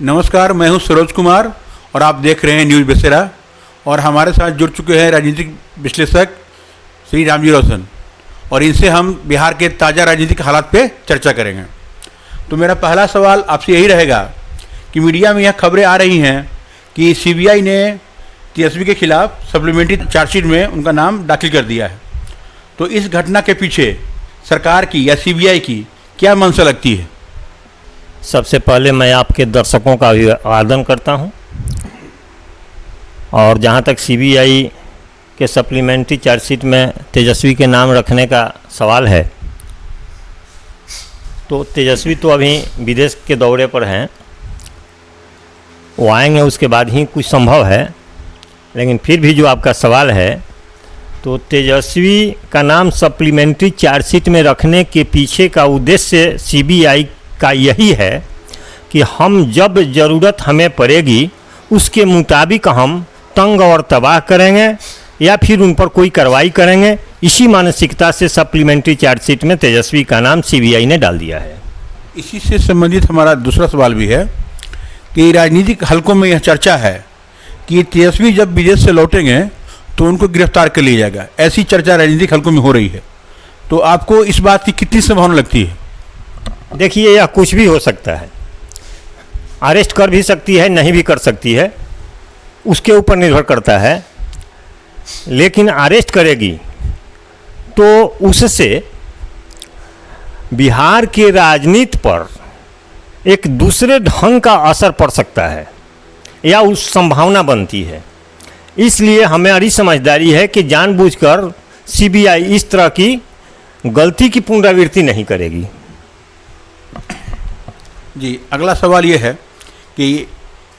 नमस्कार, मैं हूं सरोज कुमार और आप देख रहे हैं न्यूज़ बसेरा। और हमारे साथ जुड़ चुके हैं राजनीतिक विश्लेषक श्री रामजी रोशन, और इनसे हम बिहार के ताज़ा राजनीतिक हालात पे चर्चा करेंगे। तो मेरा पहला सवाल आपसे यही रहेगा कि मीडिया में यह खबरें आ रही हैं कि सीबीआई ने तेजस्वी के खिलाफ सप्लीमेंट्री चार्जशीट में उनका नाम दाखिल कर दिया है। तो इस घटना के पीछे सरकार की या सीबीआई की क्या मंशा लगती है? सबसे पहले मैं आपके दर्शकों का अभिवादन करता हूं। और जहां तक सीबीआई के सप्लीमेंट्री चार्जशीट में तेजस्वी के नाम रखने का सवाल है, तो तेजस्वी तो अभी विदेश के दौरे पर हैं, वो आएंगे उसके बाद ही कुछ संभव है। लेकिन फिर भी जो आपका सवाल है, तो तेजस्वी का नाम सप्लीमेंट्री चार्जशीट में रखने के पीछे का उद्देश्य सीबीआई का यही है कि हम जब ज़रूरत हमें पड़ेगी उसके मुताबिक हम तंग और तबाह करेंगे या फिर उन पर कोई कार्रवाई करेंगे। इसी मानसिकता से सप्लीमेंट्री चार्जशीट में तेजस्वी का नाम सीबीआई ने डाल दिया है। इसी से संबंधित हमारा दूसरा सवाल भी है कि राजनीतिक हलकों में यह चर्चा है कि तेजस्वी जब विदेश से लौटेंगे तो उनको गिरफ्तार कर लिया जाएगा। ऐसी चर्चा राजनीतिक हलकों में हो रही है। तो आपको इस बात की कितनी संभावना लगती है? देखिए, यह कुछ भी हो सकता है। अरेस्ट कर भी सकती है, नहीं भी कर सकती है, उसके ऊपर निर्भर करता है। लेकिन अरेस्ट करेगी तो उससे बिहार के राजनीति पर एक दूसरे ढंग का असर पड़ सकता है या उस संभावना बनती है। इसलिए हमारी समझदारी है कि जानबूझकर सीबीआई इस तरह की गलती की पुनरावृत्ति नहीं करेगी। जी, अगला सवाल ये है कि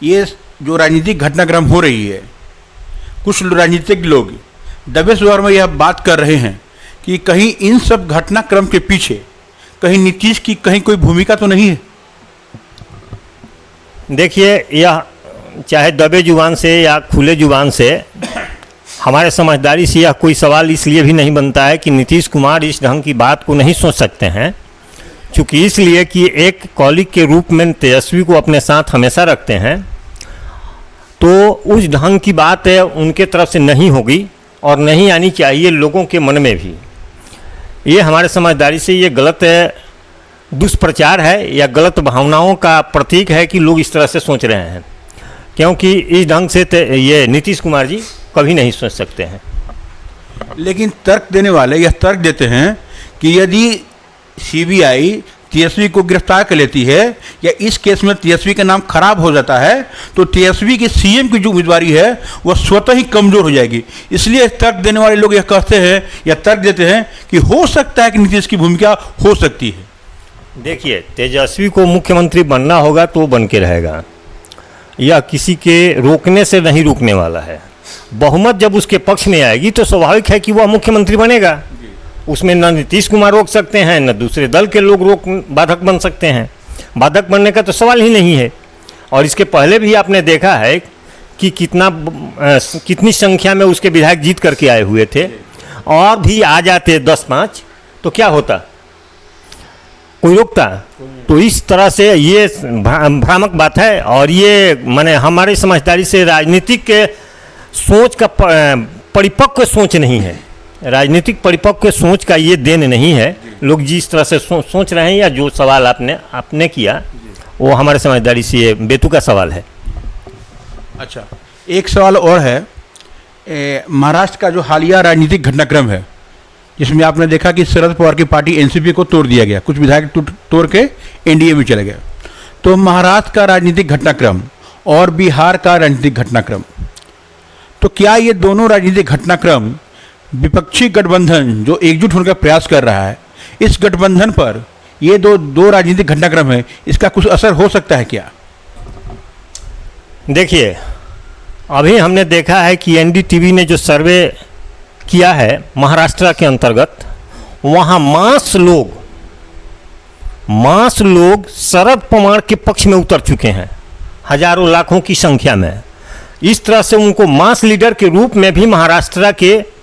ये जो राजनीतिक घटनाक्रम हो रही है, कुछ राजनीतिक लोग दबे स्वर में यह बात कर रहे हैं कि कहीं इन सब घटनाक्रम के पीछे कहीं नीतीश की कहीं कोई भूमिका तो नहीं है। देखिए, यह चाहे दबे जुबान से या खुले जुबान से, हमारे समझदारी से यह कोई सवाल इसलिए भी नहीं बनता है कि नीतीश कुमार इस ढंग की बात को नहीं सोच सकते हैं। चूँकि इसलिए कि एक कॉलीग के रूप में तेजस्वी को अपने साथ हमेशा रखते हैं, तो उस ढंग की बात है उनके तरफ से नहीं होगी और नहीं आनी चाहिए लोगों के मन में भी। ये हमारे समझदारी से ये गलत दुष्प्रचार है या गलत भावनाओं का प्रतीक है कि लोग इस तरह से सोच रहे हैं, क्योंकि इस ढंग से ये नीतीश कुमार जी कभी नहीं सोच सकते हैं। लेकिन तर्क देने वाले यह तर्क देते हैं कि यदि सीबीआई तेजस्वी को गिरफ्तार कर लेती है या इस केस में तेजस्वी का नाम खराब हो जाता है तो तेजस्वी की सीएम की जो उम्मीदवारी है वह स्वतः ही कमजोर हो जाएगी। इसलिए तर्क देने वाले लोग यह कहते हैं या तर्क देते हैं कि हो सकता है कि नीतीश की भूमिका हो सकती है। देखिए, तेजस्वी को मुख्यमंत्री बनना होगा तो बन के रहेगा, यह किसी के रोकने से नहीं रुकने वाला है। बहुमत जब उसके पक्ष में आएगी तो स्वाभाविक है कि वह मुख्यमंत्री बनेगा। उसमें न नीतीश कुमार रोक सकते हैं, न दूसरे दल के लोग बाधक बन सकते हैं। बाधक बनने का तो सवाल ही नहीं है। और इसके पहले भी आपने देखा है कि कितनी संख्या में उसके विधायक जीत करके आए हुए थे, और भी आ जाते 10-5 तो क्या होता, कोई रोकता? तो इस तरह से ये भ्रामक बात है। और ये माने हमारी समझदारी से राजनीतिक के सोच का परिपक्व सोच नहीं है, राजनीतिक परिपक्व सोच का ये देन नहीं है। लोग जिस तरह से सोच रहे हैं या जो सवाल आपने किया, वो हमारे समझदारी से ये बेतुका सवाल है। अच्छा, एक सवाल और है। महाराष्ट्र का जो हालिया राजनीतिक घटनाक्रम है, जिसमें आपने देखा कि शरद पवार की पार्टी एनसीपी को तोड़ दिया गया, कुछ विधायक तोड़ के एनडीए में चले गए। तो महाराष्ट्र का राजनीतिक घटनाक्रम और बिहार का राजनीतिक घटनाक्रम, तो क्या ये दोनों राजनीतिक घटनाक्रम विपक्षी गठबंधन जो एकजुट होने का प्रयास कर रहा है, इस गठबंधन पर ये दो राजनीतिक घटनाक्रम है, इसका कुछ असर हो सकता है क्या? देखिए, अभी हमने देखा है कि एनडीटीवी ने जो सर्वे किया है महाराष्ट्र के अंतर्गत, वहाँ मास लोग शरद पवार के पक्ष में उतर चुके हैं, हजारों लाखों की संख्या में। इस तरह से उनको मास लीडर के रूप में भी महाराष्ट्र के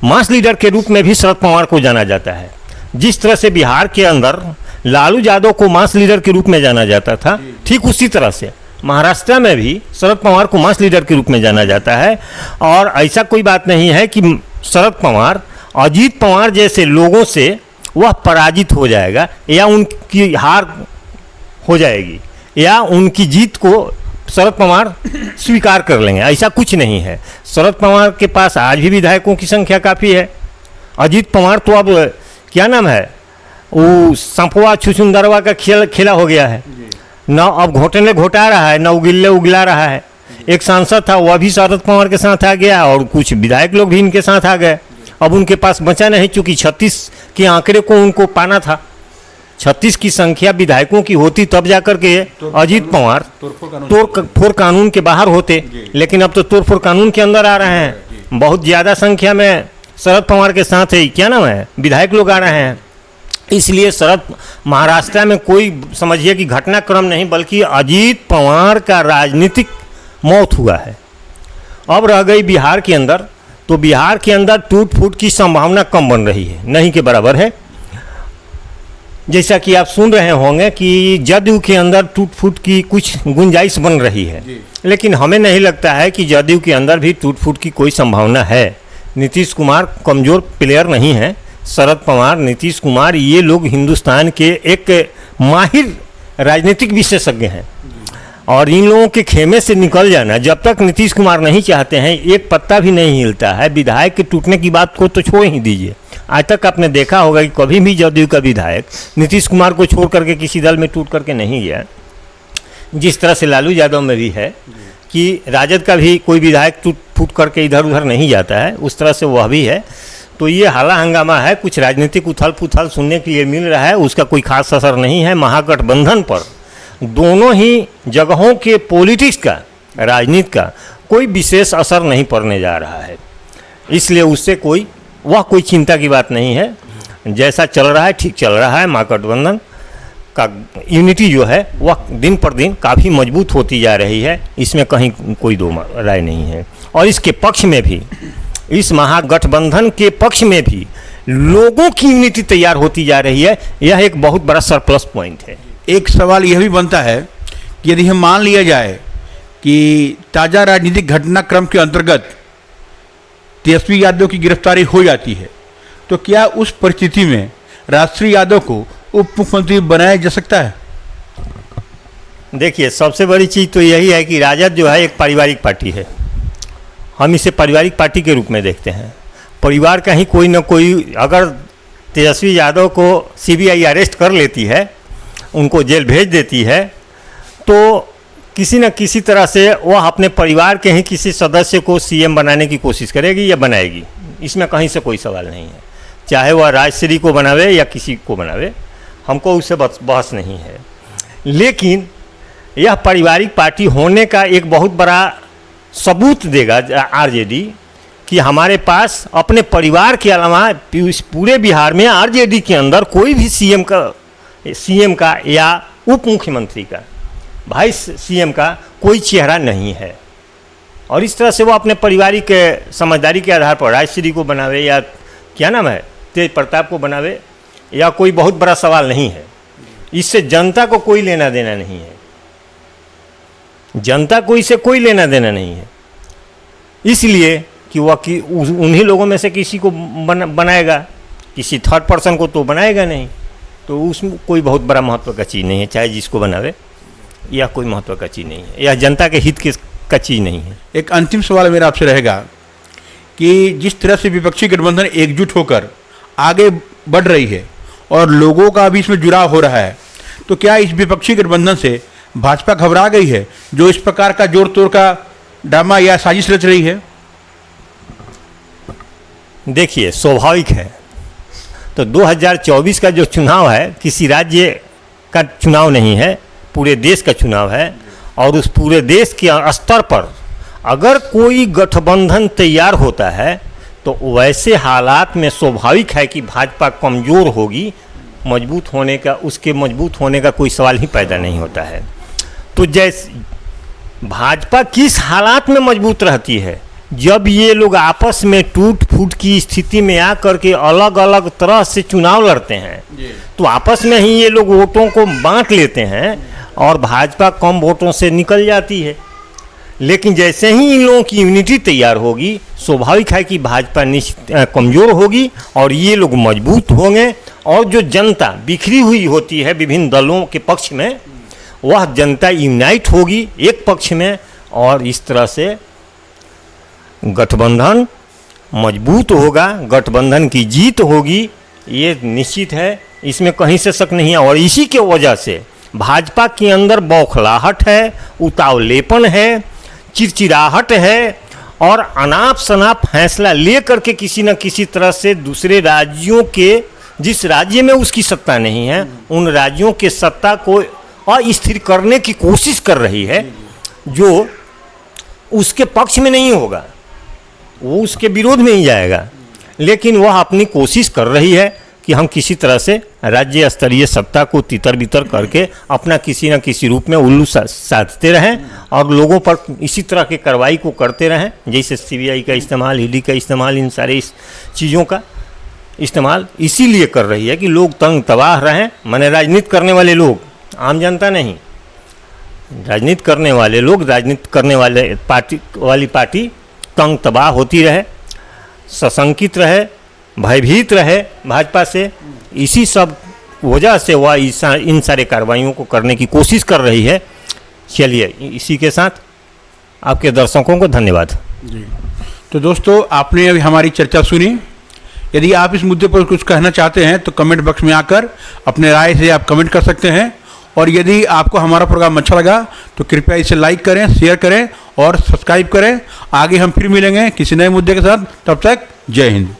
मास लीडर के रूप में भी शरद पवार को जाना जाता है। जिस तरह से बिहार के अंदर लालू यादव को मास लीडर के रूप में जाना जाता था, ठीक उसी तरह से महाराष्ट्र में भी शरद पवार को मास लीडर के रूप में जाना जाता है। और ऐसा कोई बात नहीं है कि शरद पवार अजीत पवार जैसे लोगों से वह पराजित हो जाएगा या उनकी हार हो जाएगी या उनकी जीत को शरद पवार स्वीकार कर लेंगे, ऐसा कुछ नहीं है। शरद पवार के पास आज भी विधायकों की संख्या काफ़ी है। अजीत पवार तो अब क्या नाम है, वो संपवा छुछुंदरवा का खेला हो गया है, न अब घोटने घोटा रहा है, न उगिल्ले उगला रहा है। एक सांसद था वह भी शरद पवार के साथ आ गया और कुछ विधायक लोग भी इनके साथ आ गए। अब उनके पास बचा नहीं, चूंकि 36 के आंकड़े को उनको पाना था। 36 की संख्या विधायकों की होती तब जाकर के अजीत पवार तोड़ कानून के बाहर होते, लेकिन अब तो तोड़ कानून के अंदर आ रहे हैं। बहुत ज़्यादा संख्या में शरद पवार के साथ है क्या नाम है विधायक लोग आ रहे हैं। इसलिए शरद महाराष्ट्र में कोई समझिए कि घटनाक्रम नहीं बल्कि अजीत पवार का राजनीतिक मौत हुआ है। अब रह गई बिहार के अंदर, तो बिहार के अंदर टूट फूट की संभावना कम बन रही है, नहीं के बराबर है। जैसा कि आप सुन रहे होंगे कि जदयू के अंदर टूट फूट की कुछ गुंजाइश बन रही है, लेकिन हमें नहीं लगता है कि जदयू के अंदर भी टूट फूट की कोई संभावना है। नीतीश कुमार कमज़ोर प्लेयर नहीं है। शरद पवार, नीतीश कुमार, ये लोग हिंदुस्तान के एक माहिर राजनीतिक विशेषज्ञ हैं और इन लोगों के खेमे से निकल जाना जब तक नीतीश कुमार नहीं चाहते हैं एक पत्ता भी नहीं हिलता है। विधायक के टूटने की बात को तो छोड़ ही दीजिए, आज तक आपने देखा होगा कि कभी भी जदयू का विधायक नीतीश कुमार को छोड़ करके किसी दल में टूट करके नहीं गया। जिस तरह से लालू यादव में भी है कि राजद का भी कोई विधायक टूट फूट करके इधर उधर नहीं जाता है, उस तरह से वह भी है। तो ये हाला हंगामा है, कुछ राजनीतिक उथल पुथल सुनने के लिए मिल रहा है, उसका कोई खास असर नहीं है। महागठबंधन पर दोनों ही जगहों के पॉलिटिक्स का, राजनीति का कोई विशेष असर नहीं पड़ने जा रहा है, इसलिए उससे कोई चिंता की बात नहीं है। जैसा चल रहा है ठीक चल रहा है। महागठबंधन का यूनिटी जो है वह दिन पर दिन काफ़ी मजबूत होती जा रही है, इसमें कहीं कोई दो राय नहीं है। और इसके पक्ष में भी, इस महागठबंधन के पक्ष में भी लोगों की यूनिटी तैयार होती जा रही है। यह एक बहुत बड़ा सरप्लस पॉइंट है। एक सवाल यह भी बनता है कि यदि हम मान लिया जाए कि ताज़ा राजनीतिक घटनाक्रम के अंतर्गत तेजस्वी यादव की गिरफ्तारी हो जाती है, तो क्या उस परिस्थिति में राष्ट्रीय यादव को उप मुख्यमंत्री बनाया जा सकता है? देखिए, सबसे बड़ी चीज़ तो यही है कि राजद जो है एक पारिवारिक पार्टी है। हम इसे पारिवारिक पार्टी के रूप में देखते हैं। परिवार का ही कोई ना कोई, अगर तेजस्वी यादव को सीबीआई अरेस्ट कर लेती है, उनको जेल भेज देती है, तो किसी न किसी तरह से वह अपने परिवार के ही किसी सदस्य को सीएम बनाने की कोशिश करेगी या बनाएगी, इसमें कहीं से कोई सवाल नहीं है। चाहे वह राजश्री को बनावे या किसी को बनावे, हमको उससे बहस नहीं है। लेकिन यह पारिवारिक पार्टी होने का एक बहुत बड़ा सबूत देगा आरजेडी कि हमारे पास अपने परिवार के अलावा पूरे बिहार में आरजेडी के अंदर कोई भी सीएम का या उप मुख्यमंत्री का, वाइस सीएम का कोई चेहरा नहीं है। और इस तरह से वो अपने पारिवारिक समझदारी के आधार पर राजश्री को बनावे या क्या नाम है तेज प्रताप को बनावे, या कोई बहुत बड़ा सवाल नहीं है। इससे जनता को कोई लेना देना नहीं है, जनता को इससे कोई लेना देना नहीं है। इसलिए कि वह उन्हीं लोगों में से किसी को बनाएगा, किसी थर्ड पर्सन को तो बनाएगा नहीं, तो उसमें कोई बहुत बड़ा महत्व का चीज़ नहीं है। चाहे जिसको बनावे, यह कोई महत्व का चीज़ नहीं है, यह जनता के हित का चीज़ नहीं है। एक अंतिम सवाल मेरा आपसे रहेगा कि जिस तरह से विपक्षी गठबंधन एकजुट होकर आगे बढ़ रही है और लोगों का भी इसमें जुड़ाव हो रहा है, तो क्या इस विपक्षी गठबंधन से भाजपा घबरा गई है जो इस प्रकार का जोड़ तोड़ का ड्रामा या साजिश रच रही है? देखिए, स्वाभाविक है। तो 2024 का जो चुनाव है किसी राज्य का चुनाव नहीं है, पूरे देश का चुनाव है। और उस पूरे देश के स्तर पर अगर कोई गठबंधन तैयार होता है तो वैसे हालात में स्वाभाविक है कि भाजपा कमज़ोर होगी। उसके मजबूत होने का कोई सवाल ही पैदा नहीं होता है। तो जैसे भाजपा किस हालात में मजबूत रहती है, जब ये लोग आपस में टूट फूट की स्थिति में आकर के अलग अलग तरह से चुनाव लड़ते हैं, तो आपस में ही ये लोग वोटों को बांट लेते हैं और भाजपा कम वोटों से निकल जाती है। लेकिन जैसे ही इन लोगों की यूनिटी तैयार होगी, स्वाभाविक है कि भाजपा कमज़ोर होगी और ये लोग मजबूत होंगे, और जो जनता बिखरी हुई होती है विभिन्न दलों के पक्ष में, वह जनता यूनाइट होगी एक पक्ष में, और इस तरह से गठबंधन मजबूत होगा, गठबंधन की जीत होगी, ये निश्चित है, इसमें कहीं से शक नहीं है। और इसी के वजह से भाजपा के अंदर बौखलाहट है, उतावलेपन है, चिड़चिड़ाहट है, और अनाप शनाप फैसला ले करके किसी न किसी तरह से दूसरे राज्यों के, जिस राज्य में उसकी सत्ता नहीं है, उन राज्यों के सत्ता को अस्थिर करने की कोशिश कर रही है, जो उसके पक्ष में नहीं होगा, वो उसके विरोध में ही जाएगा। लेकिन वह अपनी कोशिश कर रही है कि हम किसी तरह से राज्य स्तरीय सत्ता को तितर बितर करके अपना किसी न किसी रूप में उल्लू साधते रहें, और लोगों पर इसी तरह की कार्रवाई को करते रहें, जैसे सीबीआई का इस्तेमाल, ईडी का इस्तेमाल, इन सारे चीज़ों का इस्तेमाल इसीलिए कर रही है कि लोग तंग तबाह रहें। माने राजनीति करने वाले लोग, आम जनता नहीं, राजनीति करने वाले लोग, राजनीति करने वाली पार्टी तंग तबाह होती रहे, सशंकित रहे, भयभीत रहे भाजपा से। इसी सब वजह से वह इन सारे कार्रवाइयों को करने की कोशिश कर रही है। चलिए, इसी के साथ आपके दर्शकों को धन्यवाद जी। तो दोस्तों, आपने अभी हमारी चर्चा सुनी। यदि आप इस मुद्दे पर कुछ कहना चाहते हैं तो कमेंट बॉक्स में आकर अपने राय से आप कमेंट कर सकते हैं, और यदि आपको हमारा प्रोग्राम अच्छा लगा तो कृपया इसे लाइक करें, शेयर करें और सब्सक्राइब करें। आगे हम फिर मिलेंगे किसी नए मुद्दे के साथ, तब तक जय हिंद।